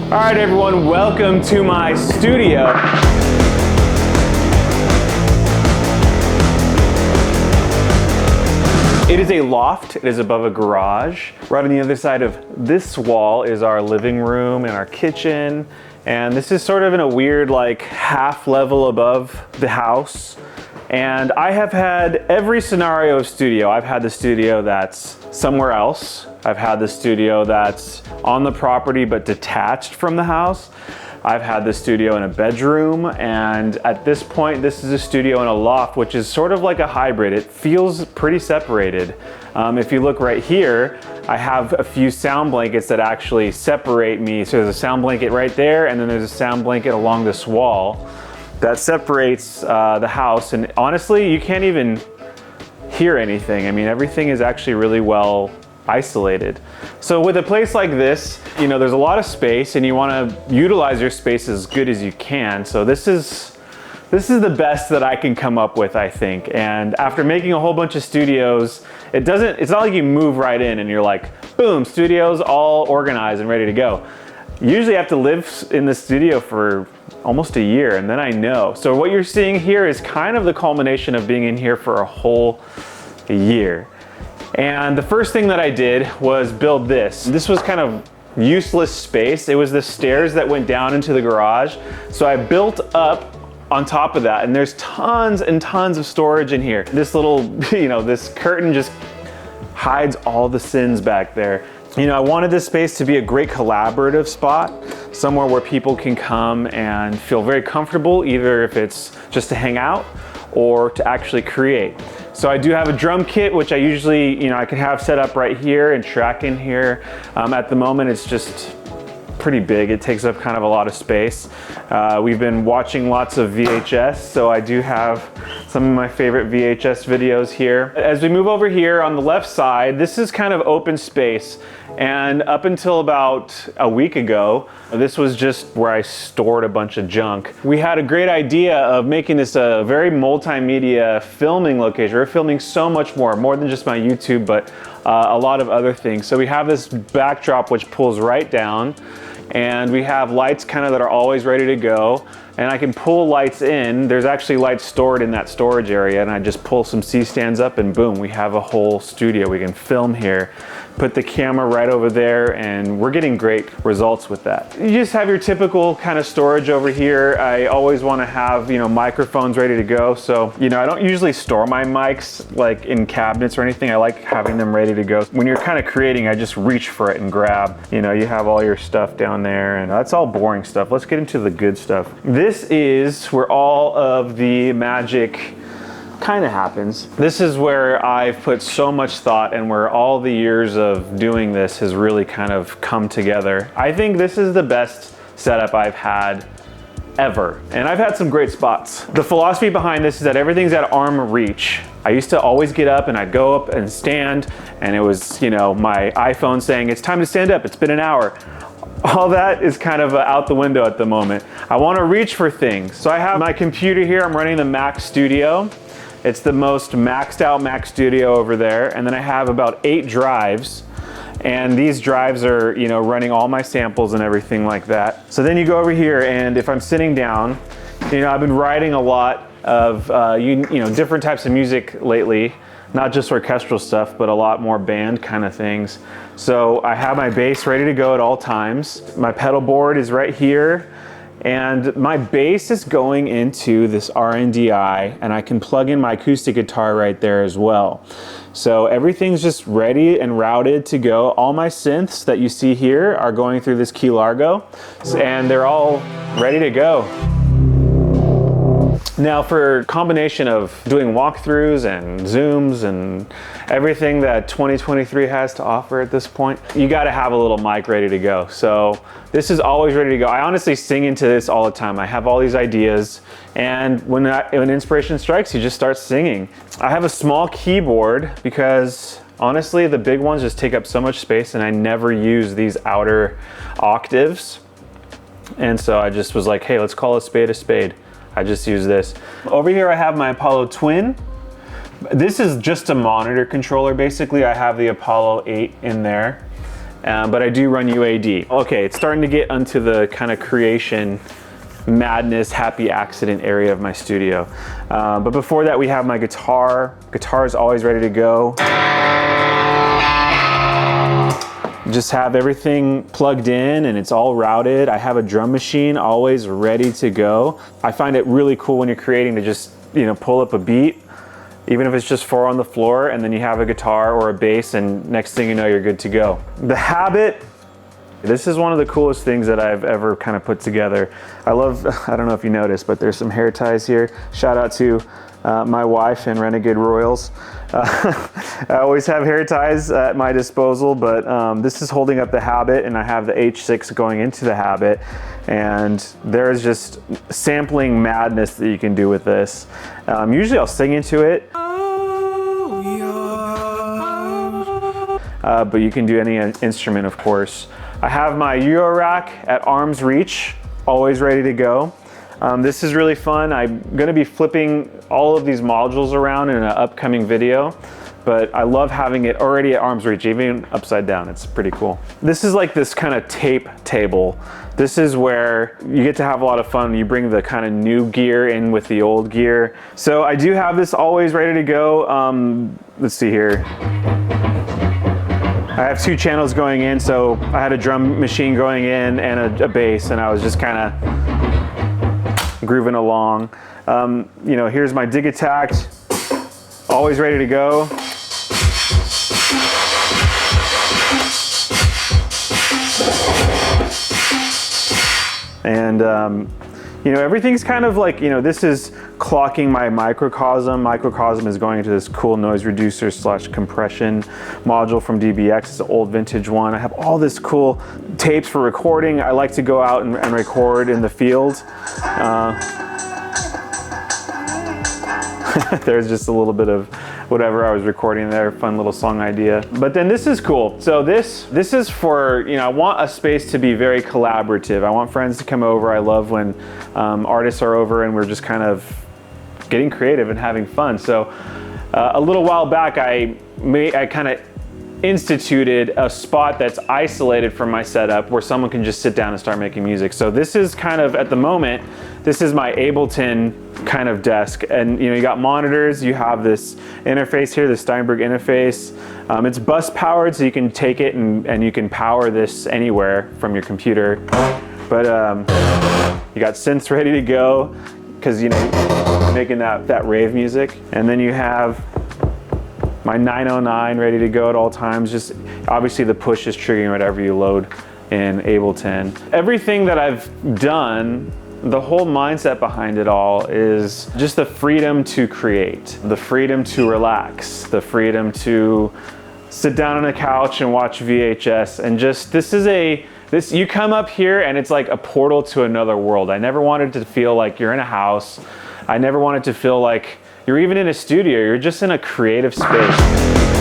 All right, everyone, welcome to my studio. It is a loft, it is above a garage. Right on the other side of this wall is our living room and our kitchen. And this is sort of in a weird, like, half level above the house. And I have had every scenario of studio. I've had the studio that's somewhere else. I've had the studio that's on the property but detached from the house. I've had the studio in a bedroom, and at this point, this is a studio in a loft, which is sort of like a hybrid. It feels pretty separated. If you look right here, I have a few sound blankets that actually separate me. So there's a sound blanket right there, and then there's a sound blanket along this wall that separates the house. And honestly, you can't even hear anything. I mean, everything is actually really well isolated. So with a place like this, you know, there's a lot of space and you want to utilize your space as good as you can. So this is the best that I can come up with, I think. And after making a whole bunch of studios, it's not like you move right in and you're like, boom, studio's all organized and ready to go. You usually have to live in the studio for almost a year, and then I know. So what you're seeing here is kind of the culmination of being in here for a whole year. And the first thing that I did was build this. This was kind of useless space. It was the stairs that went down into the garage. So I built up on top of that, and there's tons and tons of storage in here. This little, you know, this curtain just hides all the sins back there. You know, I wanted this space to be a great collaborative spot, somewhere where people can come and feel very comfortable, either if it's just to hang out or to actually create. So I do have a drum kit, which I usually, you know, I can have set up right here and track in here. At the moment, it's just pretty big. It takes up kind of a lot of space. We've been watching lots of VHS, so I do have some of my favorite VHS videos here. As we move over here on the left side, this is kind of open space. And up until about a week ago, this was just where I stored a bunch of junk. We had a great idea of making this a very multimedia filming location. We're filming so much more than just my YouTube, but a lot of other things. So we have this backdrop which pulls right down, and we have lights kind of that are always ready to go. And I can pull lights in. There's actually lights stored in that storage area, and I just pull some C-stands up and boom, we have a whole studio. We can film here, put the camera right over there, and we're getting great results with that. You just have your typical kind of storage over here. I always want to have, you know, microphones ready to go. So, you know, I don't usually store my mics like in cabinets or anything. I like having them ready to go. When you're kind of creating, I just reach for it and grab. You know, you have all your stuff down there, and that's all boring stuff. Let's get into the good stuff. This is where all of the magic kind of happens. This is where I've put so much thought and where all the years of doing this has really kind of come together. I think this is the best setup I've had ever, and I've had some great spots. The philosophy behind this is that everything's at arm reach. I used to always get up and I'd go up and stand, and it was, you know, my iPhone saying, it's time to stand up, it's been an hour. All that is kind of out the window at the moment. I want to reach for things. So I have my computer here, I'm running the Mac Studio. It's the most maxed out Mac Studio over there. And then I have about 8 drives. And these drives are, you know, running all my samples and everything like that. So then you go over here, and if I'm sitting down, you know, I've been writing a lot of, you know, different types of music lately. Not just orchestral stuff, but a lot more band kind of things. So I have my bass ready to go at all times. My pedal board is right here. And my bass is going into this RNDI, and I can plug in my acoustic guitar right there as well. So everything's just ready and routed to go. All my synths that you see here are going through this key Largo, and they're all ready to go. Now, for a combination of doing walkthroughs and Zooms and everything that 2023 has to offer at this point, you gotta have a little mic ready to go. So this is always ready to go. I honestly sing into this all the time. I have all these ideas, and when inspiration strikes, you just start singing. I have a small keyboard because honestly, the big ones just take up so much space, and I never use these outer octaves. And so I just was like, hey, let's call a spade a spade. I just use this. Over here I have my Apollo Twin. This is just a monitor controller basically. I have the Apollo 8 in there. but I do run UAD. Okay, it's starting to get onto the kind of creation madness, happy accident area of my studio. But before that, we have my guitar. Guitar is always ready to go. Just have everything plugged in and it's all routed. I have a drum machine always ready to go. I find it really cool when you're creating to just, you know, pull up a beat, even if it's just 4 on the floor, and then you have a guitar or a bass, and next thing you know, you're good to go. The Habit. This is one of the coolest things that I've ever kind of put together. I love, I don't know if you noticed, but there's some hair ties here. Shout out to my wife and Renegade Royals. I always have hair ties at my disposal, but this is holding up the Habit, and I have the H6 going into the Habit, and there's just sampling madness that you can do with this. Usually I'll sing into it. But you can do any instrument, of course. I have my Eurorack at arm's reach, always ready to go. This is really fun. I'm going to be flipping all of these modules around in an upcoming video, but I love having it already at arm's reach, even upside down. It's pretty cool. This is like this kind of tape table. This is where you get to have a lot of fun. You bring the kind of new gear in with the old gear. So I do have this always ready to go. Let's see here. I have 2 channels going in, so I had a drum machine going in and a bass, and I was just kind of grooving along. You know, here's my Digitakt, always ready to go. And you know, everything's kind of like, you know, this is clocking my microcosm. Microcosm is going into this cool noise reducer / compression module from DBX. It's an old vintage one. I have all this cool tapes for recording. I like to go out and record in the field. There's just a little bit of whatever I was recording there, fun little song idea. But then this is cool. So this is for, you know, I want a space to be very collaborative. I want friends to come over. I love when artists are over and we're just kind of getting creative and having fun. So a little while back, I kind of instituted a spot that's isolated from my setup where someone can just sit down and start making music. So this is kind of, at the moment, this is my Ableton kind of desk, and you know, you got monitors, you have this interface here, the Steinberg interface. It's bus powered, so you can take it and you can power this anywhere from your computer. But you got synths ready to go, because you know, making that rave music. And then you have my 909 ready to go at all times. Just obviously the push is triggering whatever you load in Ableton. Everything that I've done, the whole mindset behind it all is just the freedom to create, the freedom to relax, the freedom to sit down on a couch and watch VHS, and just, you come up here and it's like a portal to another world. I never wanted to feel like you're in a house. I never wanted to feel like you're even in a studio. You're just in a creative space.